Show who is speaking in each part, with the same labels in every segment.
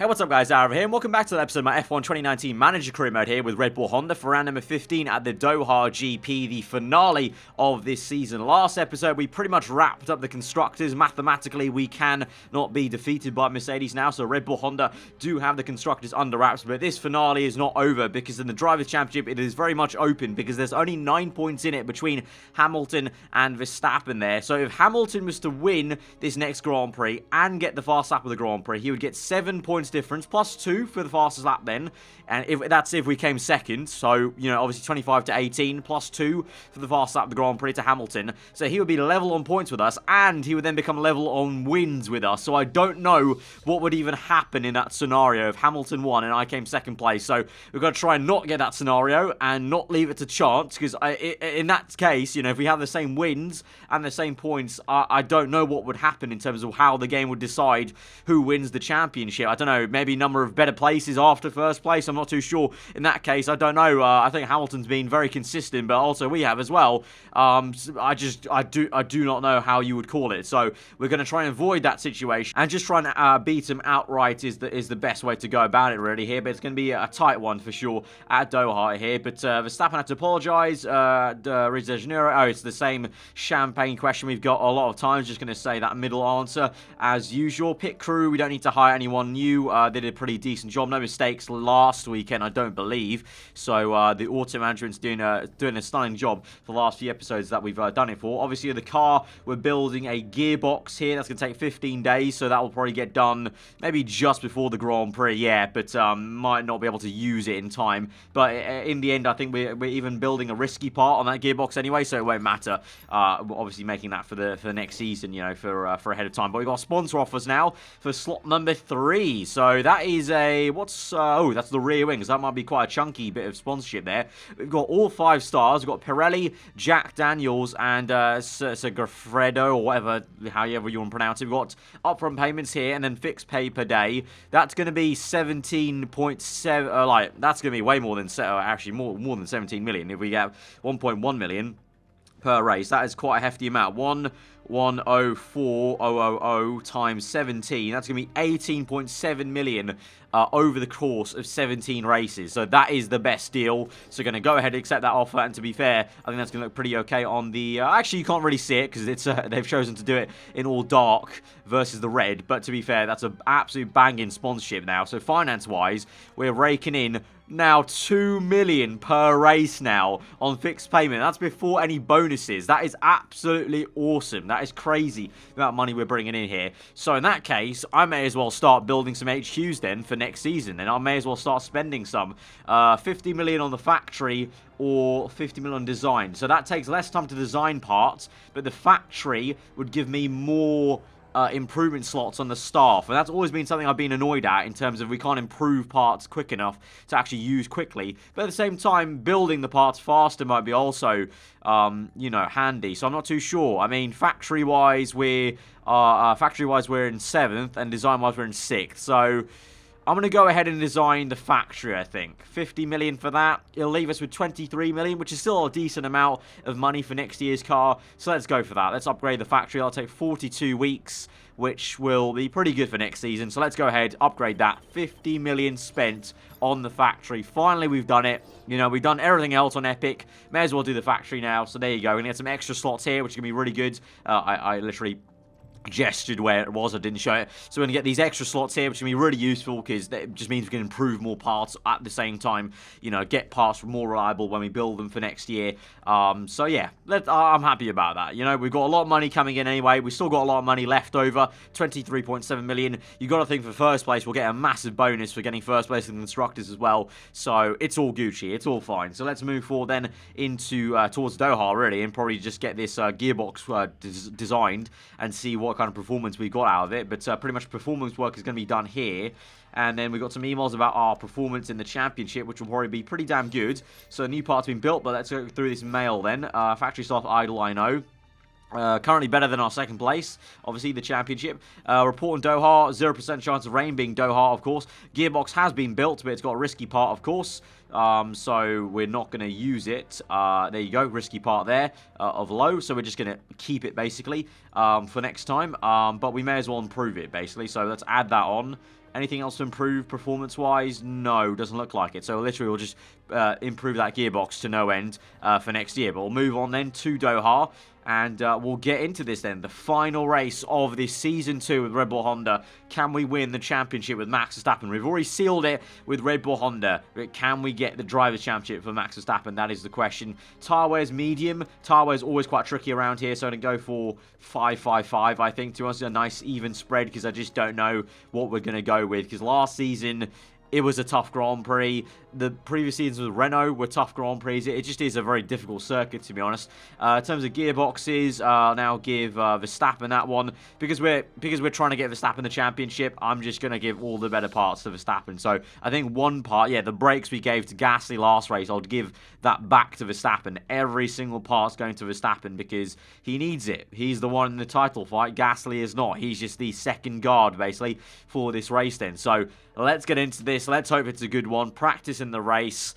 Speaker 1: Hey, what's up guys, aarava here, and welcome back to the episode of my F1 2019 Manager Career Mode here with Red Bull Honda for round number 15 at the Doha GP, the finale of this season. Last episode, we pretty much wrapped up the constructors. Mathematically, we can not be defeated by Mercedes now, so Red Bull Honda do have the constructors under wraps, but this finale is not over because in the Drivers' Championship, it is very much open because there's only 9 points in it between Hamilton and Verstappen there. So if Hamilton was to win this next Grand Prix and get the fast lap of the Grand Prix, he would get 7 points difference, plus 2 for the fastest lap then, and that's if we came second, so, you know, obviously 25 to 18, plus 2 for the fastest lap of the Grand Prix to Hamilton, so he would be level on points with us, and he would then become level on wins with us, so I don't know what would even happen in that scenario if Hamilton won and I came second place, so we've got to try and not get that scenario, and not leave it to chance, because in that case, you know, if we have the same wins and the same points, I don't know what would happen in terms of how the game would decide who wins the championship. I don't know, maybe number of better places after first place, I'm not too sure. In that case, I don't know. I think Hamilton's been very consistent, but also we have as well. I do not know how you would call it. So we're going to try and avoid that situation and just try and beat him outright is the best way to go about it really here. But it's going to be a tight one for sure at Doha here. But Verstappen had to apologise. Rio de Janeiro. Oh, it's the same champagne question we've got a lot of times. Just going to say that middle answer as usual. Pit crew. We don't need to hire anyone new. They did a pretty decent job. No mistakes last weekend, I don't believe. So the auto management's doing a stunning job for the last few episodes that we've done it for. Obviously, the car, we're building a gearbox here. That's going to take 15 days, so that will probably get done maybe just before the Grand Prix, yeah, but might not be able to use it in time. But in the end, I think we're even building a risky part on that gearbox anyway, so it won't matter. We're obviously making that for the next season, you know, for ahead of time. But we've got sponsor offers now for slot number 3. So that is that's the rear wing, so that might be quite a chunky bit of sponsorship there. We've got all 5 stars. We've got Pirelli, Jack Daniels, and Segafredo, or whatever, however you want to pronounce it. We've got upfront payments here, and then fixed pay per day. That's going to be 17.7, that's going to be way more than, actually more than 17 million. If we get 1.1 million per race, that is quite a hefty amount. 104,000 times 17, that's going to be 18.7 million over the course of 17 races. So that is the best deal. So going to go ahead and accept that offer, and to be fair, I think that's going to look pretty okay on the... actually, you can't really see it because it's they've chosen to do it in all dark versus the red. But to be fair, that's an absolute banging sponsorship now. So finance-wise, we're raking in now 2 million per race now on fixed payment. That's before any bonuses. That is absolutely awesome. That is crazy the amount of money we're bringing in here. So in that case, I may as well start building some HQs then for next season, and I may as well start spending some 50 million on the factory or 50 million on design. So that takes less time to design parts, but the factory would give me more improvement slots on the staff, and that's always been something I've been annoyed at in terms of we can't improve parts quick enough to actually use quickly. But at the same time, building the parts faster might be also you know, handy. So I'm not too sure. I mean, factory-wise we're in 7th, and design-wise we're in 6th. So I'm going to go ahead and design the factory, I think. 50 million for that. It'll leave us with 23 million, which is still a decent amount of money for next year's car. So let's go for that. Let's upgrade the factory. That'll take 42 weeks, which will be pretty good for next season. So let's go ahead, upgrade that. 50 million spent on the factory. Finally, we've done it. You know, we've done everything else on Epic. May as well do the factory now. So there you go. We're going to get some extra slots here, which is going to be really good. I literally gestured where it was, I didn't show it. So we're going to get these extra slots here, which is going to be really useful because it just means we can improve more parts at the same time, you know, get parts more reliable when we build them for next year. So yeah, I'm happy about that. You know, we've got a lot of money coming in anyway. We still got a lot of money left over, 23.7 million. You got to think for first place, we'll get a massive bonus for getting first place in the constructors as well. So it's all Gucci, it's all fine. So let's move forward then into towards Doha really, and probably just get this gearbox designed and see what kind of performance we got out of it. But pretty much performance work is going to be done here. And then we got some emails about our performance in the championship, which will probably be pretty damn good. So a new part's been built, but let's go through this mail then. Factory staff idle, I know. Currently better than our second place, obviously, the championship. Report in Doha, 0% chance of rain being Doha, of course. Gearbox has been built, but it's got a risky part, of course. So we're not going to use it. There you go, risky part there of low. So we're just going to keep it, basically, for next time. But we may as well improve it, basically. So let's add that on. Anything else to improve performance-wise? No, doesn't look like it. So literally we'll just improve that gearbox to no end for next year. But we'll move on then to Doha. And we'll get into this then. The final race of this Season 2 with Red Bull Honda. Can we win the championship with Max Verstappen? We've already sealed it with Red Bull Honda. But can we get the Drivers' Championship for Max Verstappen? That is the question. Tyre wear's medium. Tyre wear's always quite tricky around here. So I'm going to go for 5-5-5, I think. To us, a nice even spread because I just don't know what we're going to go with. Because last season, it was a tough Grand Prix. The previous seasons with Renault were tough Grand Prix. It just is a very difficult circuit, to be honest. In terms of gearboxes, I'll now give Verstappen that one. Because we're trying to get Verstappen the championship, I'm just going to give all the better parts to Verstappen. So I think one part, yeah, the brakes we gave to Gasly last race, I'll give that back to Verstappen. Every single part's going to Verstappen because he needs it. He's the one in the title fight. Gasly is not. He's just the second guard, basically, for this race then. So let's get into this. Let's hope it's a good one. Practice in the race.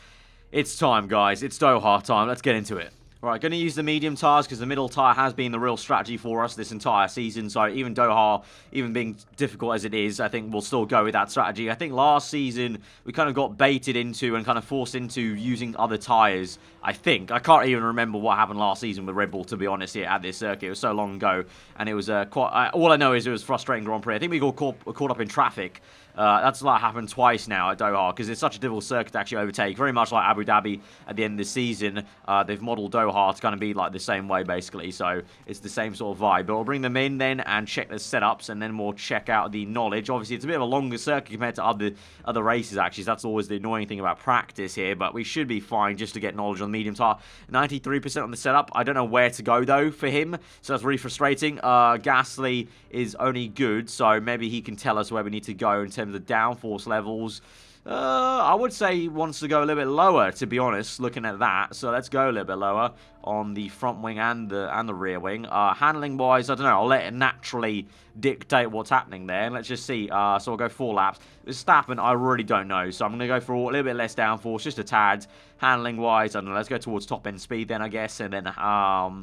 Speaker 1: It's time, guys. It's Doha time. Let's get into it. Right, going to use the medium tyres because the middle tyre has been the real strategy for us this entire season. So even Doha, even being difficult as it is, I think we'll still go with that strategy. I think last season we kind of got baited into and kind of forced into using other tyres. I think. I can't even remember what happened last season with Red Bull, to be honest, here at this circuit. It was so long ago. And it was quite... all I know is it was a frustrating Grand Prix. I think we got caught up in traffic. That's like happened twice now at Doha because it's such a difficult circuit to actually overtake. Very much like Abu Dhabi at the end of the season. They've modelled Doha to kind of be like the same way basically. So it's the same sort of vibe. But we'll bring them in then and check the setups and then we'll check out the knowledge. Obviously it's a bit of a longer circuit compared to other races actually. So that's always the annoying thing about practice here. But we should be fine just to get knowledge on the medium tire. 93% on the setup. I don't know where to go though for him. So that's really frustrating. Gasly is only good. So maybe he can tell us where we need to go in terms of downforce levels. I would say he wants to go a little bit lower, to be honest, looking at that. So let's go a little bit lower on the front wing and the rear wing. Handling-wise, I don't know. I'll let it naturally dictate what's happening there. Let's just see. So we'll go 4 laps. Verstappen, I really don't know. So I'm going to go for a little bit less downforce, just a tad. Handling-wise, I don't know. Let's go towards top-end speed then, I guess. And then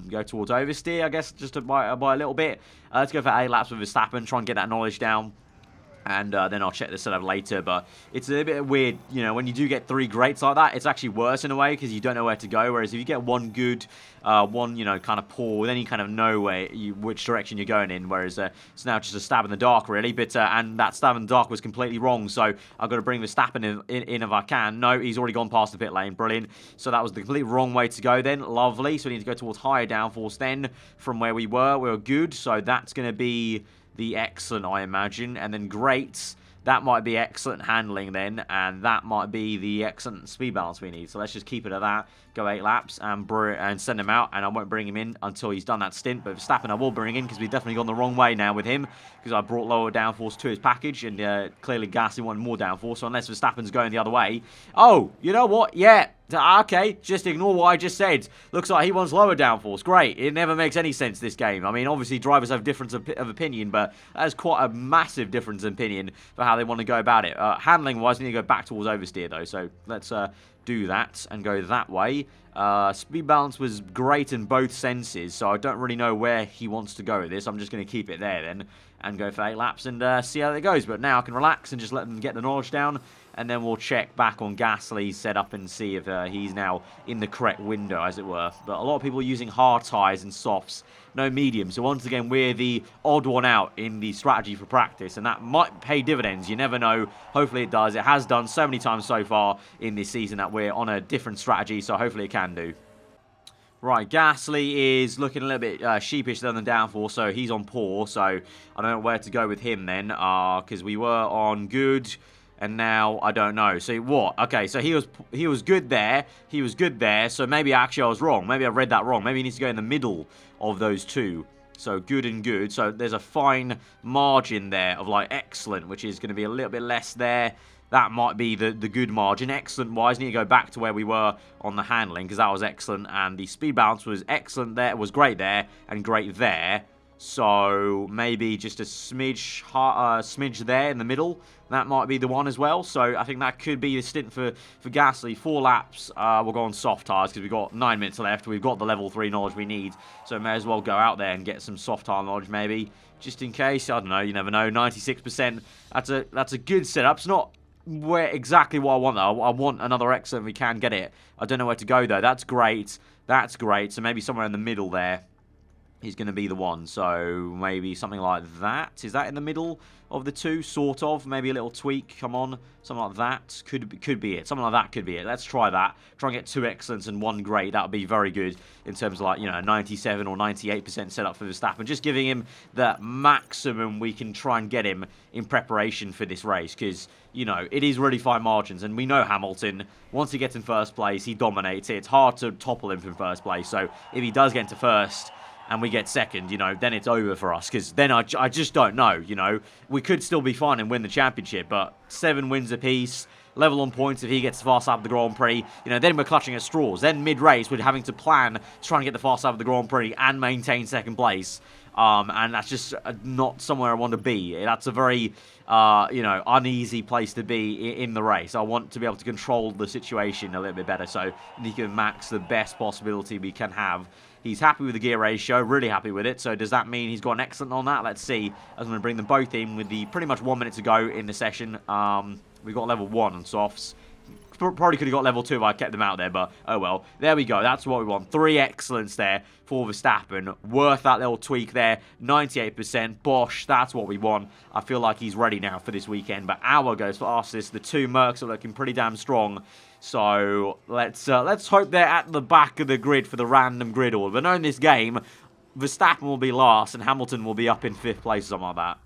Speaker 1: go towards oversteer, I guess, just by a little bit. Let's go for 8 laps with Verstappen. Try and get that knowledge down. And then I'll check the setup later, but it's a bit weird, you know, when you do get 3 greats like that, it's actually worse in a way, because you don't know where to go, whereas if you get one good, one, you know, kind of poor, then you kind of know which direction you're going in, whereas it's now just a stab in the dark, really, but, and that stab in the dark was completely wrong, so I've got to bring Verstappen in if I can. No, he's already gone past the pit lane, brilliant, so that was the complete wrong way to go then, lovely, so we need to go towards higher downforce then, from where we were good, so that's going to be the excellent, I imagine, and then great, that might be excellent handling then, and that might be the excellent speed balance we need. So let's just keep it at that, go 8 laps, and send him out, and I won't bring him in until he's done that stint, but Verstappen I will bring in, because we've definitely gone the wrong way now with him, because I brought lower downforce to his package, and clearly Gasly wanted more downforce, so unless Verstappen's going the other way, oh, you know what, yeah, okay, just ignore what I just said. Looks like he wants lower downforce. Great. It never makes any sense, this game. I mean, obviously, drivers have difference of opinion, but that is quite a massive difference in opinion for how they want to go about it. Handling-wise, we need to go back towards oversteer, though, so let's do that and go that way. Speed balance was great in both senses, so I don't really know where he wants to go with this. I'm just going to keep it there, then, and go for 8 laps and see how it goes. But now I can relax and just let them get the knowledge down, and then we'll check back on Gasly's setup and see if he's now in the correct window, as it were. But a lot of people are using hard tyres and softs, no medium. So once again, we're the odd one out in the strategy for practice, and that might pay dividends. You never know. Hopefully it does. It has done so many times so far in this season that we're on a different strategy, so hopefully it can do. Right, Gasly is looking a little bit sheepish than the downforce, so he's on poor, so I don't know where to go with him then, because we were on good, and now I don't know. So what? Okay, so he was good there, so maybe actually I was wrong, maybe I read that wrong, maybe he needs to go in the middle of those two. So good and good, so there's a fine margin there of like excellent, which is going to be a little bit less there. That might be the good margin. Excellent-wise, need to go back to where we were on the handling, because that was excellent, and the speed balance was excellent there, was great there, and great there. So maybe just a smidge there in the middle. That might be the one as well. So I think that could be the stint for Gasly. 4 laps. We'll go on soft tyres because we've got 9 minutes left. We've got the level 3 knowledge we need. So may as well go out there and get some soft tyre knowledge maybe. Just in case. I don't know. You never know. 96%. That's a good setup. It's not exactly what I want though. I want another excellent if we can get it. I don't know where to go though. That's great. That's great. So maybe somewhere in the middle there is going to be the one. So maybe something like that. Is that in the middle of the two? Sort of. Maybe a little tweak. Come on. Something like that. Could be it. Something like that could be it. Let's try that. Try and get 2 excellents and 1 great. That would be very good in terms of like, you know, 97 or 98% setup for Verstappen. Just giving him the maximum we can try and get him in preparation for this race. Because, you know, it is really fine margins. And we know Hamilton, once he gets in first place, he dominates it. It's hard to topple him from first place. So if he does get into first and we get second, you know, then it's over for us. Because then I just don't know, you know. We could still be fine and win the championship, but 7 wins apiece, level on points if he gets the fast lap of the Grand Prix. You know, then we're clutching at straws. Then mid-race, we're having to plan to try and get the fast lap of the Grand Prix and maintain second place. And that's just not somewhere I want to be. That's a very, you know, uneasy place to be in the race. I want to be able to control the situation a little bit better. So we need to give Max the best possibility we can have. He's happy with the gear ratio, really happy with it. So does that mean he's got an excellent on that? Let's see. I'm going to bring them both in with the pretty much 1 minute to go in the session. We've got level 1 on softs. Probably could have got level 2 if I kept them out there, but oh well. There we go. That's what we want. 3 excellence there for Verstappen. Worth that little tweak there. 98%. Bosh. That's what we want. I feel like he's ready now for this weekend, but Auer goes fastest. The 2 Mercs are looking pretty damn strong. So let's hope they're at the back of the grid for the random grid order. But knowing this game, Verstappen will be last and Hamilton will be up in 5th place, something like that.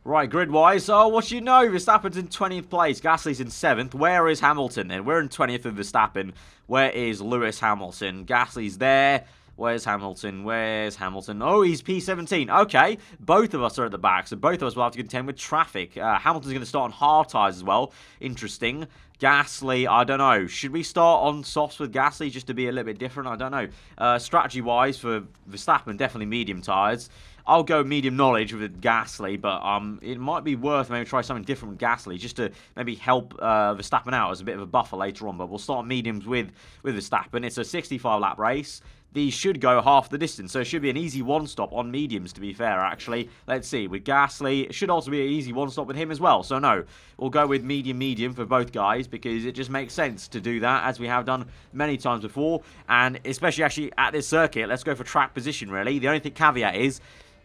Speaker 1: Right, grid-wise, oh, what you know, Verstappen's in 20th place, Gasly's in 7th. Where is Hamilton then? We're in 20th with Verstappen. Where is Lewis Hamilton? Gasly's there. Where's Hamilton? Where's Hamilton? Oh, he's P17. Okay, both of us are at the back, so both of us will have to contend with traffic. Hamilton's going to start on hard tyres as well. Interesting. Gasly, I don't know. Should we start on softs with Gasly just to be a little bit different? I don't know. Strategy-wise for Verstappen, definitely medium tyres. I'll go medium knowledge with Gasly, but it might be worth maybe try something different with Gasly just to maybe help Verstappen out as a bit of a buffer later on. But we'll start mediums with Verstappen. It's a 65-lap race. These should go half the distance, so it should be an easy one-stop on mediums, to be fair, actually. Let's see, with Gasly, it should also be an easy one-stop with him as well. So no, we'll go with medium for both guys, because it just makes sense to do that, as we have done many times before. And especially actually at this circuit, let's go for track position, really. The only caveat is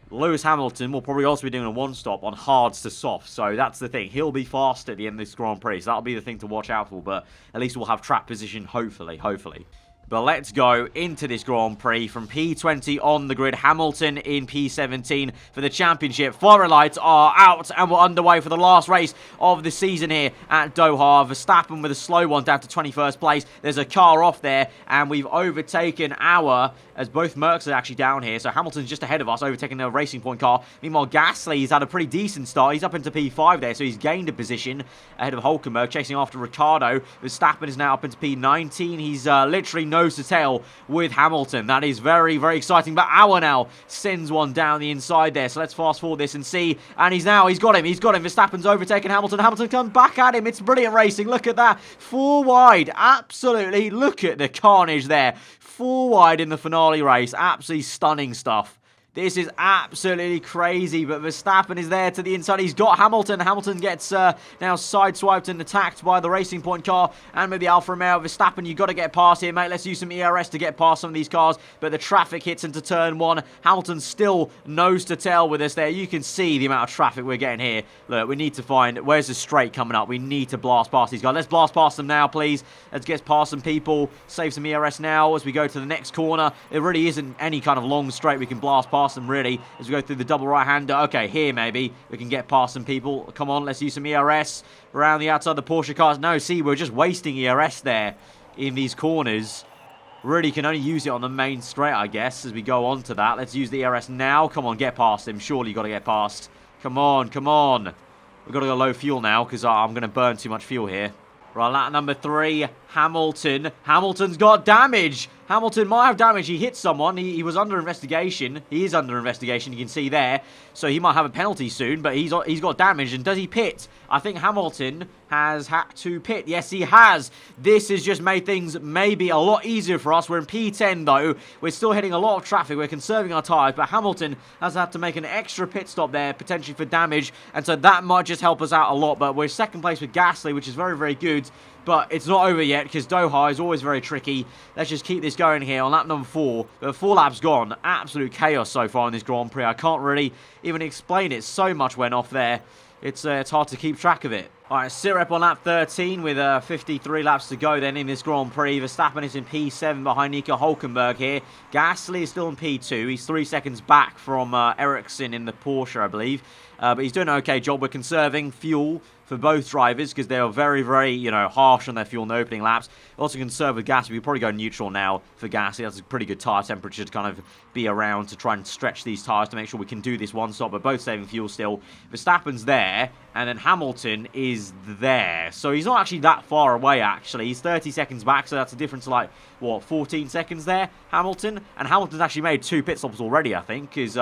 Speaker 1: Lewis Hamilton will probably also be doing a one-stop on hards to soft, so that's the thing. He'll be fast at the end of this Grand Prix, so that'll be the thing to watch out for, but at least we'll have track position, hopefully. But let's go into this Grand Prix from P20 on the grid. Hamilton in P17 for the championship. Fire lights are out and we're underway for the last race of the season here at Doha. Verstappen with a slow one down to 21st place. There's a car off there and we've overtaken Auer as both Mercs are actually down here. So Hamilton's just ahead of us, overtaking the Racing Point car. Meanwhile, Gasly's had a pretty decent start. He's up into P5 there, so he's gained a position ahead of Hulkenberg, chasing after Ricciardo. Verstappen is now up into P19. He's literally nose to tail with Hamilton. That is very, very exciting. But Auer now sends one down the inside there. So let's fast forward this and see. And he's got him. Verstappen's overtaken Hamilton. Hamilton comes back at him. It's brilliant racing. Look at that. 4 wide. Absolutely. Look at the carnage there. 4 wide in the finale race. Absolutely stunning stuff. This is absolutely crazy, but Verstappen is there to the inside. He's got Hamilton. Hamilton gets now sideswiped and attacked by the Racing Point car and maybe Alfa Romeo. Verstappen, you've got to get past here, mate. Let's use some ERS to get past some of these cars, but the traffic hits into turn 1. Hamilton's still nose to tail with us there. You can see the amount of traffic we're getting here. Look, we need to find, where's the straight coming up? We need to blast past these guys. Let's blast past them now, please. Let's get past some people. Save some ERS now as we go to the next corner. It really isn't any kind of long straight we can blast past them, really, as we go through the double right-hander. Okay, here maybe we can get past some people. Come on, let's use some ERS around the outside of the Porsche cars. No, see, we're just wasting ERS there in these corners. Really can only use it on the main straight, I guess, as we go on to that. Let's use the ERS now. Come on, get past him. Surely you got to get past. Come on, come on. We've got to go low fuel now because I'm going to burn too much fuel here. Right, lap number 3, Hamilton. Hamilton's got damage. Hamilton might have damage. He hit someone. He was under investigation. He is under investigation, you can see there. So he might have a penalty soon, but he's got damage. And does he pit? I think Hamilton has had to pit. Yes, he has. This has just made things maybe a lot easier for us. We're in P10, though. We're still hitting a lot of traffic. We're conserving our tyres, but Hamilton has had to make an extra pit stop there, potentially for damage. And so that might just help us out a lot. But we're second place with Gasly, which is very, very good. But it's not over yet, because Doha is always very tricky. Let's just keep this going here on lap number 4. The 4 laps gone. Absolute chaos so far in this Grand Prix. I can't really even explain it. So much went off there. It's hard to keep track of it. Alright, Sirep on lap 13 with 53 laps to go then in this Grand Prix. Verstappen is in P7 behind Nico Hülkenberg here. Gasly is still in P2. He's 3 seconds back from Ericsson in the Porsche, I believe. But he's doing an okay job. We're conserving fuel for both drivers because they are very, very, you know, harsh on their fuel in the opening laps. Also conserve with Gasly. We probably go neutral now for Gasly. That's a pretty good tyre temperature to kind of be around to try and stretch these tyres to make sure we can do this one stop, but both saving fuel still. Verstappen's there, and then Hamilton is there. So he's not actually that far away, actually. He's 30 seconds back, so that's a difference of like, what, 14 seconds there, Hamilton? And Hamilton's actually made 2 pit stops already, I think, because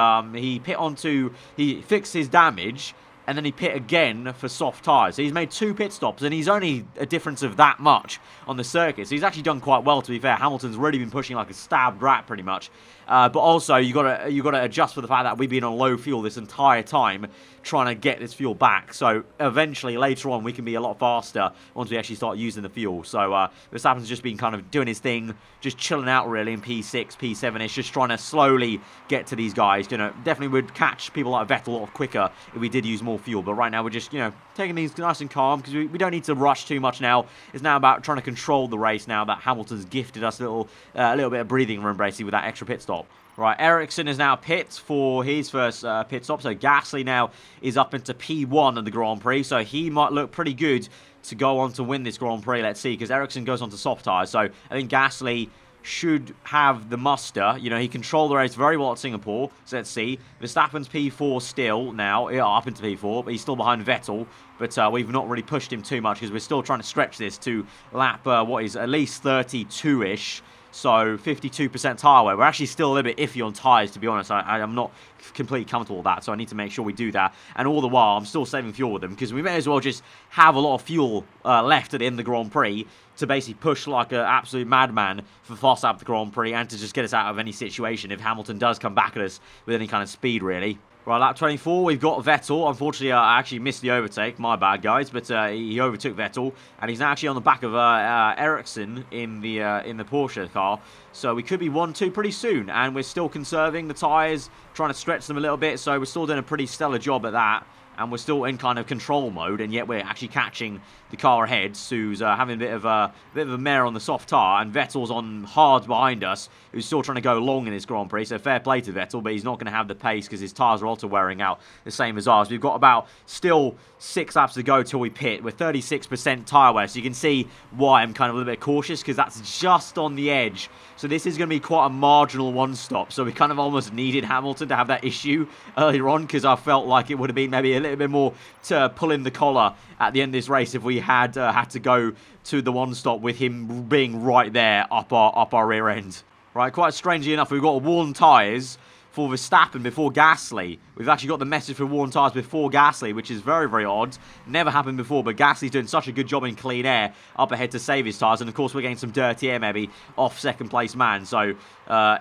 Speaker 1: he fixed his damage, and then he pit again for soft tyres. So he's made 2 pit stops, and he's only a difference of that much on the circuit. So he's actually done quite well, to be fair. Hamilton's really been pushing like a stabbed rat, pretty much. But also, you gotta adjust for the fact that we've been on low fuel this entire time, trying to get this fuel back. So eventually, later on, we can be a lot faster once we actually start using the fuel. So Verstappen's just been kind of doing his thing, just chilling out really in P6, P7-ish, just trying to slowly get to these guys. You know, definitely would catch people like Vettel a lot quicker if we did use more fuel. But right now, we're just, you know, taking these nice and calm because we don't need to rush too much now. It's now about trying to control the race now that Hamilton's gifted us a little bit of breathing room, basically, with that extra pit stop. Right, Ericsson is now pit for his first pit stop. So Gasly now is up into P1 of the Grand Prix. So he might look pretty good to go on to win this Grand Prix. Let's see, because Ericsson goes on to soft tyres. So I think Gasly should have the muster. You know, he controlled the race very well at Singapore. So let's see. Verstappen's P4 still now. Yeah, up into P4, but he's still behind Vettel. But we've not really pushed him too much because we're still trying to stretch this to lap, what is at least 32-ish. So 52% tyre wear. We're actually still a little bit iffy on tyres, to be honest. I'm not completely comfortable with that, so I need to make sure we do that. And all the while, I'm still saving fuel with them because we may as well just have a lot of fuel left at the end of the Grand Prix to basically push like an absolute madman for fast lap the Grand Prix and to just get us out of any situation if Hamilton does come back at us with any kind of speed, really. Right, lap 24, we've got Vettel. Unfortunately, I actually missed the overtake. My bad, guys. But he overtook Vettel, and he's now actually on the back of Ericsson in the Porsche car. So we could be 1-2 pretty soon, and we're still conserving the tyres, trying to stretch them a little bit. So we're still doing a pretty stellar job at that. And we're still in kind of control mode, and yet we're actually catching the car ahead, who's having a bit of a mare on the soft tyre, and Vettel's on hard behind us, who's still trying to go long in this Grand Prix. So fair play to Vettel, but he's not going to have the pace because his tyres are also wearing out the same as ours. We've got about still 6 laps to go till we pit. We're 36% tyre wear, so you can see why I'm kind of a little bit cautious because that's just on the edge. So this is going to be quite a marginal one stop. So we kind of almost needed Hamilton to have that issue earlier on because I felt like it would have been maybe a little bit more to pull in the collar at the end of this race if we had to go to the one stop with him being right there up our rear end. Right, quite strangely enough, we've got worn tyres for Verstappen before Gasly. We've actually got the message for worn tyres before Gasly, which is very, very odd. Never happened before, but Gasly's doing such a good job in clean air up ahead to save his tyres. And, of course, we're getting some dirty air maybe off second-place man. So,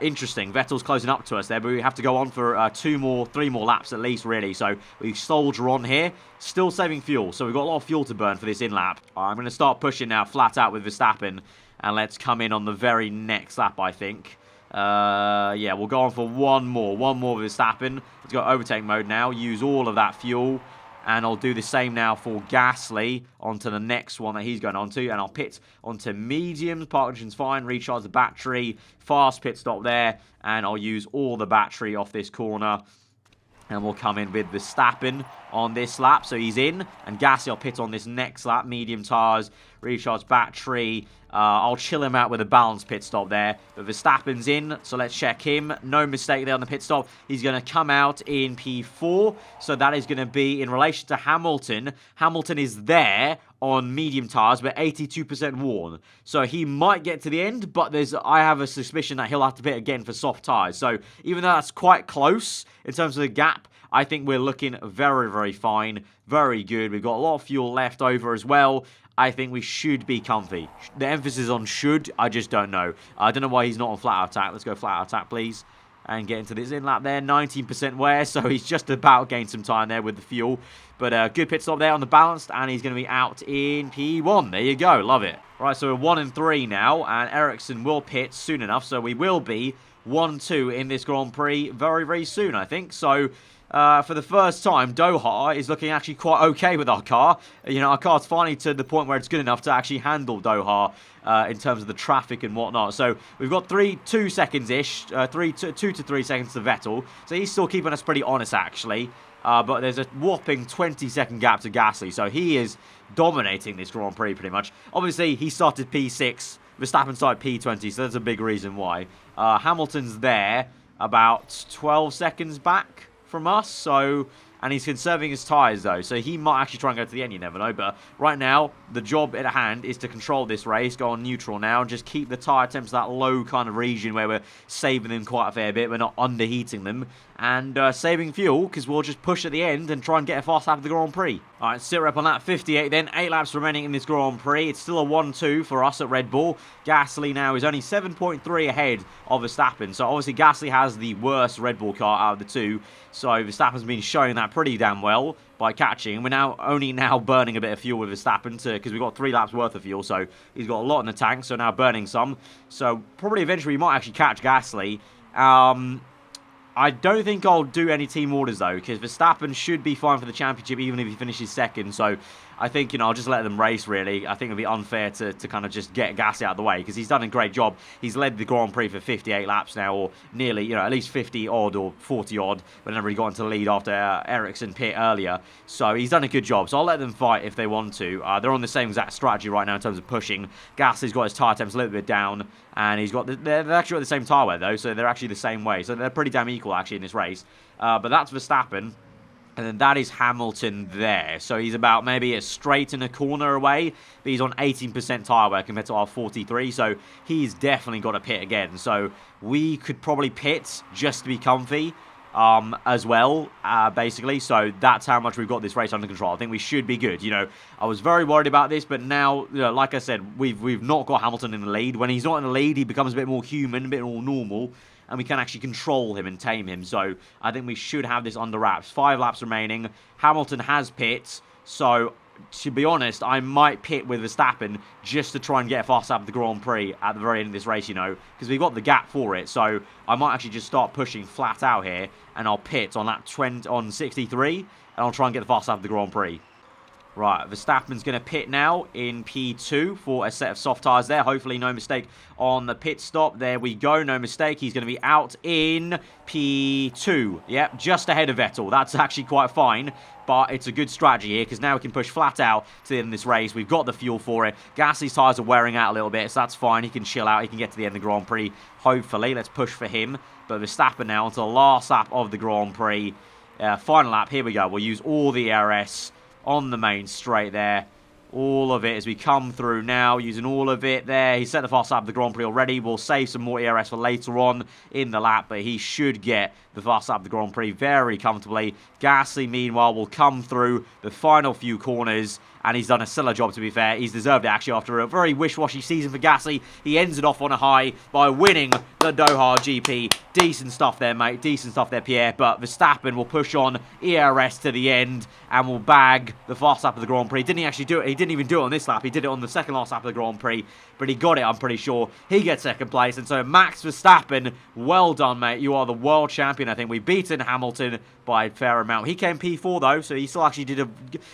Speaker 1: interesting. Vettel's closing up to us there, but we have to go on for 3 more laps at least, really. So, we soldier on here. Still saving fuel. So, we've got a lot of fuel to burn for this in-lap. I'm going to start pushing now flat out with Verstappen. And let's come in on the very next lap, I think. Yeah, we'll go on for one more with Verstappen. Let's go overtake mode now. Use all of that fuel. And I'll do the same now for Gasly onto the next one that he's going on to. And I'll pit onto mediums. Park engine's fine. Recharge the battery. Fast pit stop there. And I'll use all the battery off this corner. And we'll come in with Verstappen on this lap, so he's in, and Gasly will pit on this next lap, medium tyres, recharge battery. I'll chill him out with a balanced pit stop there, but Verstappen's in, so let's check him. No mistake there on the pit stop. He's going to come out in P4, so that is going to be in relation to Hamilton. Hamilton is there on medium tyres, but 82% worn, so he might get to the end, but I have a suspicion that he'll have to pit again for soft tyres, so even though that's quite close in terms of the gap, I think we're looking very, very fine, very good. We've got a lot of fuel left over as well. I think we should be comfy. The emphasis on should, I just don't know. I don't know why he's not on flat out attack. Let's go flat out attack, please. And get into this in lap there. 19% wear, so he's just about gained some time there with the fuel. But good pit stop there on the balanced, and he's going to be out in P1. There you go. Love it. Right, so we're 1 and 3 now, and Ericsson will pit soon enough, so we will be 1-2 in this Grand Prix very, very soon, I think. So for the first time, Doha is looking actually quite okay with our car. You know, our car's finally to the point where it's good enough to actually handle Doha in terms of the traffic and whatnot. So we've got 2 seconds-ish, 2 to 3 seconds to Vettel. So he's still keeping us pretty honest, actually. But there's a whopping 20-second gap to Gasly. So he is dominating this Grand Prix pretty much. Obviously, he started P6. Verstappen started P20, so that's a big reason why. Hamilton's there about 12 seconds back from us, so, and he's conserving his tyres though, so he might actually try and go to the end, you never know. But right now, the job at hand is to control this race, go on neutral now, and just keep the tyre temps that low kind of region where we're saving them quite a fair bit, we're not underheating them, and saving fuel, because we'll just push at the end and try and get a fast lap of the Grand Prix. Alright, sit rep on that 58 then, 8 laps remaining in this Grand Prix. It's still a 1-2 for us at Red Bull. Gasly now is only 7.3 ahead of Verstappen, so obviously Gasly has the worst Red Bull car out of the two, so Verstappen's been showing that pretty damn well by catching. We're now only burning a bit of fuel with Verstappen because we've got 3 laps worth of fuel, so he's got a lot in the tank, so now burning some. So probably eventually we might actually catch Gasly. I don't think I'll do any team orders though, because Verstappen should be fine for the championship even if he finishes second. So I think, you know, I'll just let them race really. I think it'd be unfair to kind of just get Gasly out of the way, because he's done a great job. He's led the Grand Prix for 58 laps now, or nearly, you know, at least 50 odd or 40 odd whenever he got into the lead after Ericsson pit earlier. So he's done a good job. So I'll let them fight if they want to. They're on the same exact strategy right now in terms of pushing. Gasly's got his tyre temps a little bit down, and he's got they're actually got the same tyre wear though, so they're actually the same way. So they're pretty damn equal actually in this race. But that's Verstappen. And then that is Hamilton there. So he's about maybe a straight and a corner away. But he's on 18% tyre wear compared to our 43. So he's definitely got to pit again. So we could probably pit just to be comfy as well, basically. So that's how much we've got this race under control. I think we should be good. You know, I was very worried about this, but now, you know, like I said, we've not got Hamilton in the lead. When he's not in the lead, he becomes a bit more human, a bit more normal, and we can actually control him and tame him. So I think we should have this under wraps. 5 laps remaining. Hamilton has pit, so to be honest, I might pit with Verstappen just to try and get a fast lap of the Grand Prix at the very end of this race, you know, because we've got the gap for it. So I might actually just start pushing flat out here, and I'll pit on that 63, and I'll try and get the fast lap of the Grand Prix. Right, Verstappen's going to pit now in P2 for a set of soft tyres there. Hopefully no mistake on the pit stop. There we go, no mistake. He's going to be out in P2. Yep, just ahead of Vettel. That's actually quite fine, but it's a good strategy here because now we can push flat out to the end of this race. We've got the fuel for it. Gasly's tyres are wearing out a little bit, so that's fine. He can chill out. He can get to the end of the Grand Prix, hopefully. Let's push for him. But Verstappen now onto the last lap of the Grand Prix. Final lap, here we go. We'll use all the ERS on the main straight there. All of it as we come through now, using all of it there. He set the fast lap of the Grand Prix already. We'll save some more ERS for later on in the lap, but he should get the fast lap of the Grand Prix very comfortably. Gasly, meanwhile, will come through the final few corners, and he's done a stellar job, to be fair. He's deserved it, actually, after a very wish-washy season for Gasly. He ends it off on a high by winning the Doha GP. Decent stuff there, mate. Decent stuff there, Pierre. But Verstappen will push on ERS to the end and will bag the fast lap of the Grand Prix. Didn't he actually do it? He didn't even do it on this lap. He did it on the second last lap of the Grand Prix, but he got it, I'm pretty sure. He gets second place, and so Max Verstappen, well done, mate. You are the world champion, I think. We've beaten Hamilton by a fair amount. He came P4, though, so he still actually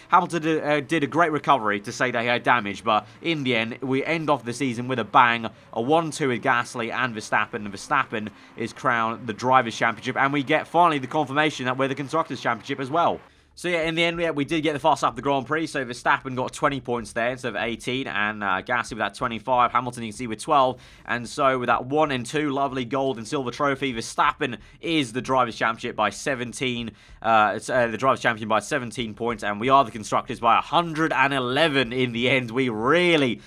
Speaker 1: Hamilton did a great recovery to say that he had damage, but in the end, we end off the season with a bang, a 1-2 with Gasly and Verstappen, and Verstappen is crowned the Drivers' Championship, and we get finally the confirmation that we're the Constructors' Championship as well. So yeah, in the end, we did get the fast lap of the Grand Prix. So Verstappen got 20 points there instead of 18, and Gasly with that 25. Hamilton, you can see, with 12. And so with that 1 and 2, lovely gold and silver trophy, Verstappen is the Drivers' Championship by 17. The Drivers' Champion by 17 points, and we are the Constructors by 111 in the end. We really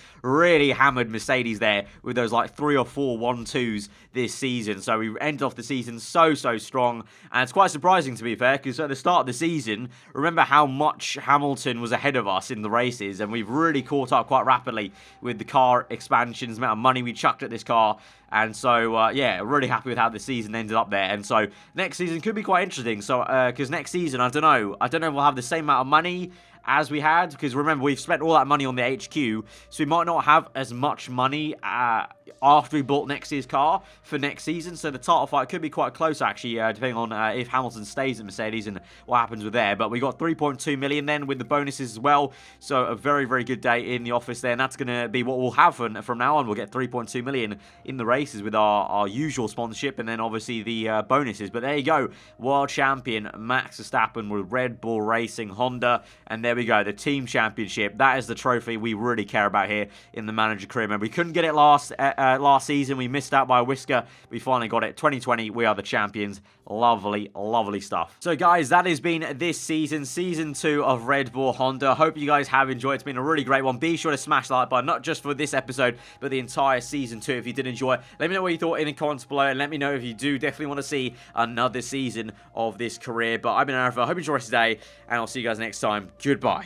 Speaker 1: hammered Mercedes there with those like 3 or 4 1-2s this season. So we ended off the season so strong, and it's quite surprising, to be fair, because at the start of the season, remember how much Hamilton was ahead of us in the races, and we've really caught up quite rapidly with the car expansions, the amount of money we chucked at this car. And so, yeah, really happy with how the season ended up there. And so, next season could be quite interesting. So, because next season, I don't know if we'll have the same amount of money as we had, because remember, we've spent all that money on the HQ, so we might not have as much money after we bought next year's car for next season. So the title fight could be quite close, actually, depending on if Hamilton stays at Mercedes and what happens with there. But we got 3.2 million then with the bonuses as well, so a very good day in the office there, and that's going to be what we'll have from now on. We'll get 3.2 million in the races with our usual sponsorship, and then obviously the bonuses. But there you go, world champion Max Verstappen with Red Bull Racing Honda, and there we go, the team championship. That is the trophy we really care about here in the manager career. Remember, we couldn't get it last season. We missed out by a whisker. We finally got it. 2020, we are the champions. Lovely stuff. So guys, that has been this season 2 of Red Bull Honda. Hope you guys have enjoyed. It's been a really great one. Be sure to smash the like button, not just for this episode, but the entire season 2 if you did enjoy it. Let me know what you thought in the comments below, and let me know if you do definitely want to see another season of this career. But I've been aarava. I hope you enjoy today, and I'll see you guys next time. Goodbye.